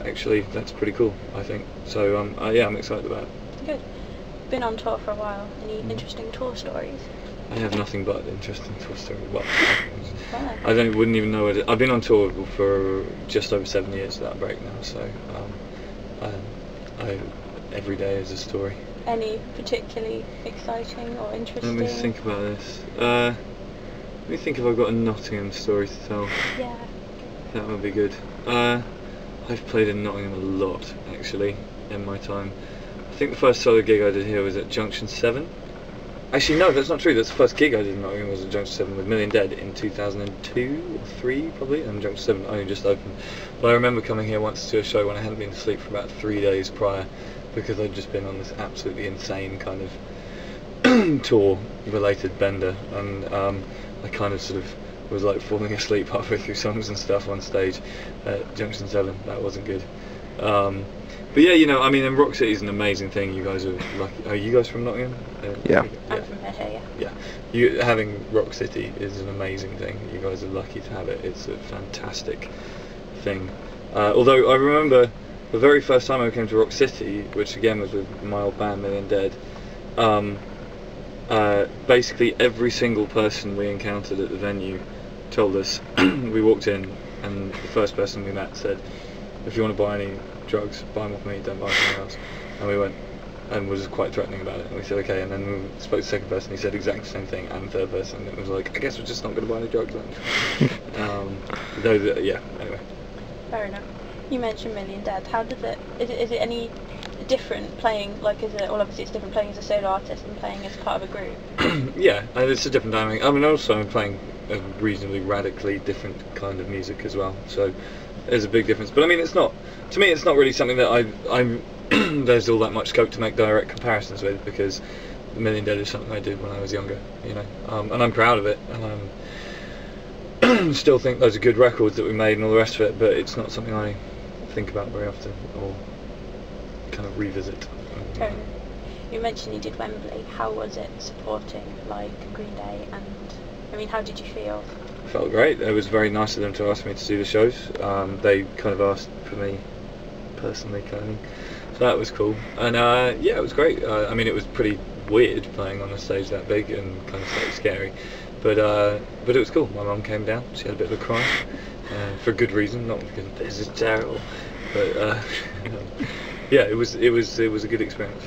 actually that's pretty cool, I think. So yeah, I'm excited about it. Good. Been on tour for a while. Any interesting tour stories? I have nothing but interesting tour stories. Well, Wow. wouldn't even know it. I've been on tour for just over 7 years without a break now, so every day is a story. Any particularly exciting or interesting? Let me think about this. Let me think if I've got a Nottingham story to tell. Yeah. That would be good. I've played in Nottingham a lot, actually, in my time. I think the first solo gig I did here was at Junction 7. Actually, no, that's not true. That's the first gig I did in Nottingham was at Junction 7 with Million Dead in 2002 or 3 probably, and Junction 7 only just opened. But I remember coming here once to a show when I hadn't been to sleep for about 3 days prior, because I'd just been on this absolutely insane kind of tour-related bender, and I kind of sort of was like falling asleep halfway through songs and stuff on stage at Junction 7. That wasn't good. But yeah, you know, I mean, and Rock City is an amazing thing. You guys are lucky. Are you guys from Nottingham? Yeah. I'm from here, yeah. Yeah. Having Rock City is an amazing thing. You guys are lucky to have it. It's a fantastic thing. Although I remember the very first time I came to Rock City, which again was with my old band Million Dead, basically every single person we encountered at the venue told us, we walked in and the first person we met said, if you want to buy any drugs, buy them off me, don't buy them from anyone else. And we went and was quite threatening about it, and we said okay, and then we spoke to the second person, he said exactly the same thing, and the third person, and it was like, I guess we're just not going to buy any drugs then. Yeah, anyway. Fair enough. You mentioned Million Dead. How does it, is it any different playing, like, is it, well obviously it's different playing as a solo artist and playing as part of a group? Yeah, it's a different dynamic. I mean, also I'm playing a reasonably radically different kind of music as well, so there's a big difference. But I mean, it's not, to me it's not really something that I'm there's all that much scope to make direct comparisons with, because Million Dead is something I did when I was younger, you know, and I'm proud of it, and I still think those are good records that we made and all the rest of it, but it's not something I think about very often or kind of revisit. You mentioned you did Wembley. How was it supporting like Green Day, and I mean, how did you feel? Felt great. It was very nice of them to ask me to do the shows. They kind of asked for me personally, kind of thing. So that was cool. And yeah, it was great. I mean, it was pretty weird playing on a stage that big and kind of slightly scary, but it was cool. My mum came down. She had a bit of a cry for good reason, not because this is terrible, but yeah, it was a good experience.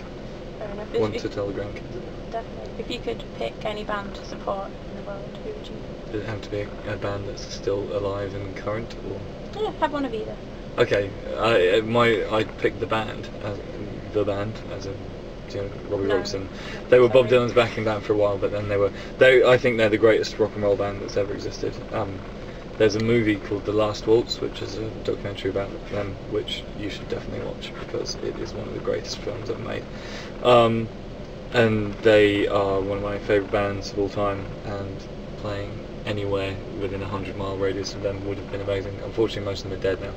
Fair enough. One to tell the grandkids. Definitely. If you could pick any band to support in the world, who would you? Does it have to be a band that's still alive and current, or? Yeah, have one of either. Okay, I'd pick the band, as in, you know, Robbie Robertson. They were Bob Dylan's backing band for a while, but then I think they're the greatest rock and roll band that's ever existed. There's a movie called The Last Waltz, which is a documentary about them, which you should definitely watch, because it is one of the greatest films ever made. And they are one of my favourite bands of all time, and playing anywhere within a 100-mile radius of them would have been amazing. Unfortunately, most of them are dead now.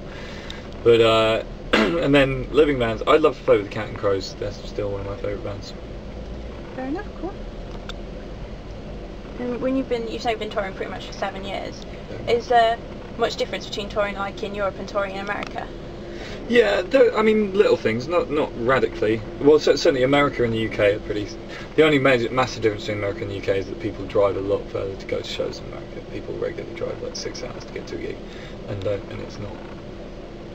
But and then living bands, I'd love to play with the Counting Crows. They're still one of my favourite bands. Fair enough, cool. And when you say you've been touring pretty much for 7 years, is there much difference between touring like in Europe and touring in America? Yeah, I mean, little things, not radically. Well, certainly America and the UK are pretty. The only massive difference between America and the UK is that people drive a lot further to go to shows in America. People regularly drive like 6 hours to get to a gig, and it's not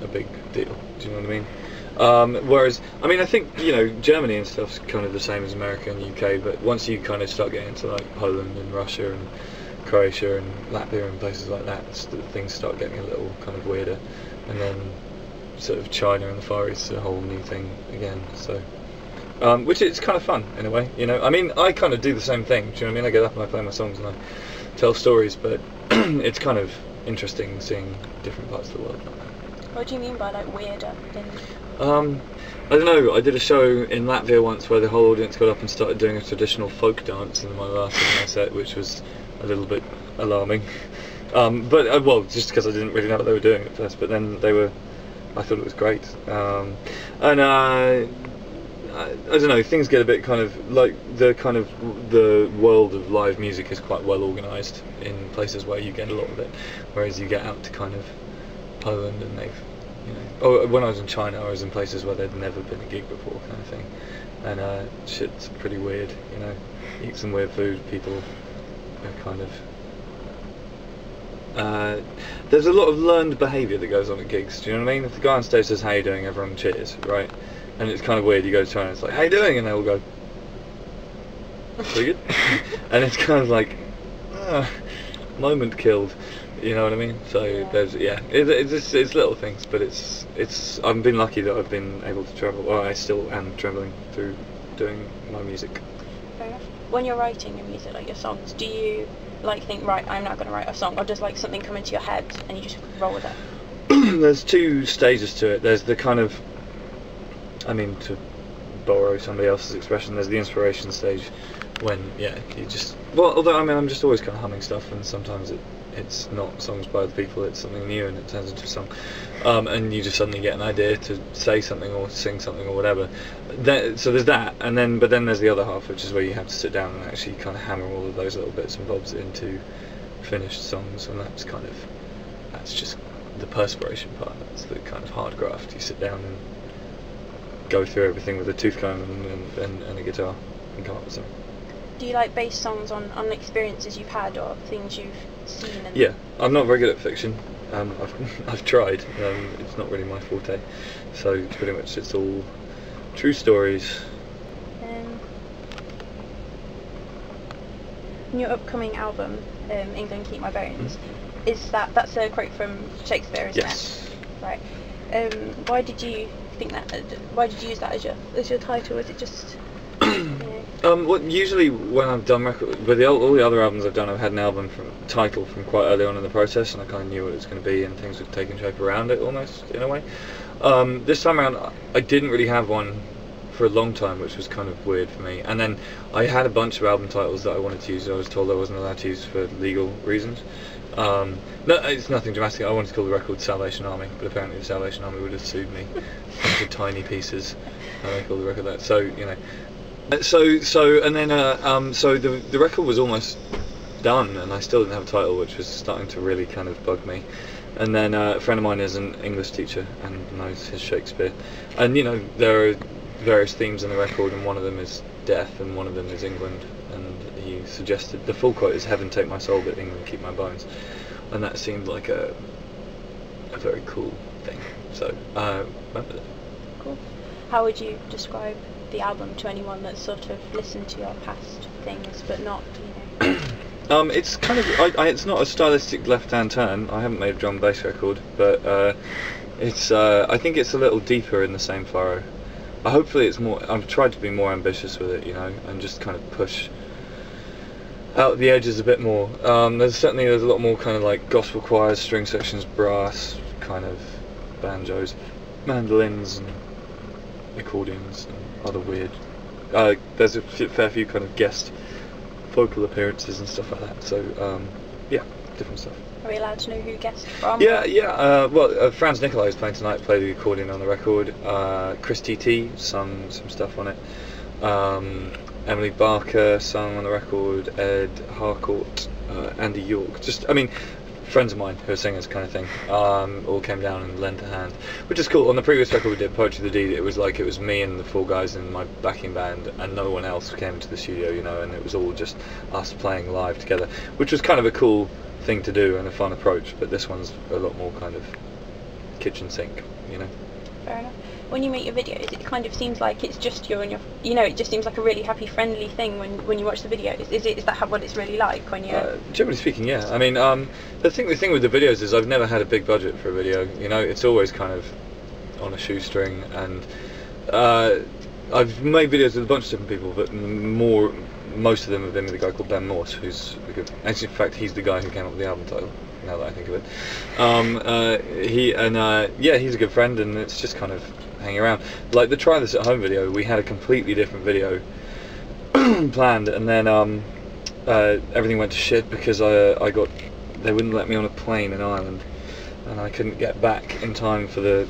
a big deal. Do you know what I mean? Whereas, I mean, I think, you know, Germany and stuff's kind of the same as America and the UK, but once you kind of start getting into like Poland and Russia and Croatia and Latvia and places like that, things start getting a little kind of weirder, and then sort of China and the Far East is a whole new thing again. So, which is kind of fun in a way, you know. I mean, I kind of do the same thing. Do you know what I mean? I get up and I play my songs and I tell stories, but it's kind of interesting seeing different parts of the world. What do you mean by like weirder? I don't know. I did a show in Latvia once where the whole audience got up and started doing a traditional folk dance in my last set, which was a little bit alarming. But well, just because I didn't really know what they were doing at first, but then I thought it was great. And I don't know, things get a bit kind of like the world of live music is quite well organised in places where you get a lot of it, whereas you get out to kind of Poland and they've you know. Or when I was in China, I was in places where there'd never been a gig before, kind of thing, and shit's pretty weird, you know. Eat some weird food, people are kind of. There's a lot of learned behaviour that goes on at gigs. Do you know what I mean? If the guy on stage says "How you doing?" everyone cheers, right? And it's kind of weird. You go to China, it's like "How you doing?" and they all go, "Pretty good." And it's kind of like, moment killed. You know what I mean? So there's it's little things, but it's I've been lucky that I've been able to travel. Or I still am travelling through doing my music. Fair enough. When you're writing your music, like your songs, do you like think, right, I'm now going to write a song, or does like something come into your head and you just roll with it? There's two stages to it. There's the kind of, I mean, to borrow somebody else's expression, there's the inspiration stage when you just, well, although I mean I'm just always kind of humming stuff, and sometimes it's not songs by other people, it's something new and it turns into a song, and you just suddenly get an idea to say something or sing something or whatever. So there's that, and then there's the other half, which is where you have to sit down and actually kind of hammer all of those little bits and bobs into finished songs, and that's just the perspiration part. That's the kind of hard graft. You sit down and go through everything with a tooth comb and a guitar and come up with something. Do you like base songs on experiences you've had or things you've seen? Yeah, I'm not very good at fiction. I've tried. It's not really my forte. So pretty much it's all true stories. In your upcoming album, England Keep My Bones, that's a quote from Shakespeare, isn't it? Right. Why did you think that? Why did you use that as your title? Was it just? Well, usually when I've done record, with all the other albums I've done, I've had an album title from quite early on in the process, and I kind of knew what it was going to be, and things were taking shape around it almost in a way. This time around, I didn't really have one for a long time, which was kind of weird for me. And then I had a bunch of album titles that I wanted to use. I was told I wasn't allowed to use for legal reasons. No, it's nothing dramatic. I wanted to call the record Salvation Army, but apparently the Salvation Army would have sued me into tiny pieces. And I called the record that. So you know. So the record was almost done, and I still didn't have a title, which was starting to really kind of bug me. And then a friend of mine is an English teacher and knows his Shakespeare, and you know there are various themes in the record, and one of them is death, and one of them is England. And he suggested the full quote is "Heaven take my soul, but England keep my bones," and that seemed like a very cool thing. So went with it. Cool. How would you describe the album to anyone that's sort of listened to your past things but not, you know? It's kind of it's not a stylistic left-hand turn. I haven't made a drum and bass record, but it's I think it's a little deeper in the same furrow. Hopefully it's more. I've tried to be more ambitious with it, you know, and just kind of push out the edges a bit more. There's a lot more kind of like gospel choirs, string sections, brass, kind of banjos, mandolins, and accordions and other weird. There's a fair few kind of guest vocal appearances and stuff like that. So yeah, different stuff. Are we allowed to know who guessed from? Yeah. Well, Franz Nicolai is playing tonight. Played the accordion on the record. Chris T sung some stuff on it. Emily Barker sung on the record. Ed Harcourt, Andy York. Just, I mean, friends of mine who are singers, kind of thing. All came down and lent a hand, which is cool. On the previous record we did, Poetry the Deed, it was me and the four guys in my backing band, and no one else came to the studio, you know, and it was all just us playing live together, which was kind of a cool thing to do and a fun approach. But this one's a lot more kind of kitchen sink, you know. Fair enough. When you make your videos, it kind of seems like it's just you and your, you know, it just seems like a really happy, friendly thing when you watch the videos. Is that what it's really like when you're... Generally speaking, yeah. I mean, the thing with the videos is I've never had a big budget for a video, you know. It's always kind of on a shoestring, and I've made videos with a bunch of different people, but most of them have been with a guy called Ben Morse, who's a good... Actually, in fact, he's the guy who came up with the album title, now that I think of it. He's a good friend, and it's just kind of hanging around. Like the Try This at Home video, we had a completely different video planned, and then everything went to shit because they wouldn't let me on a plane in Ireland, and I couldn't get back in time for the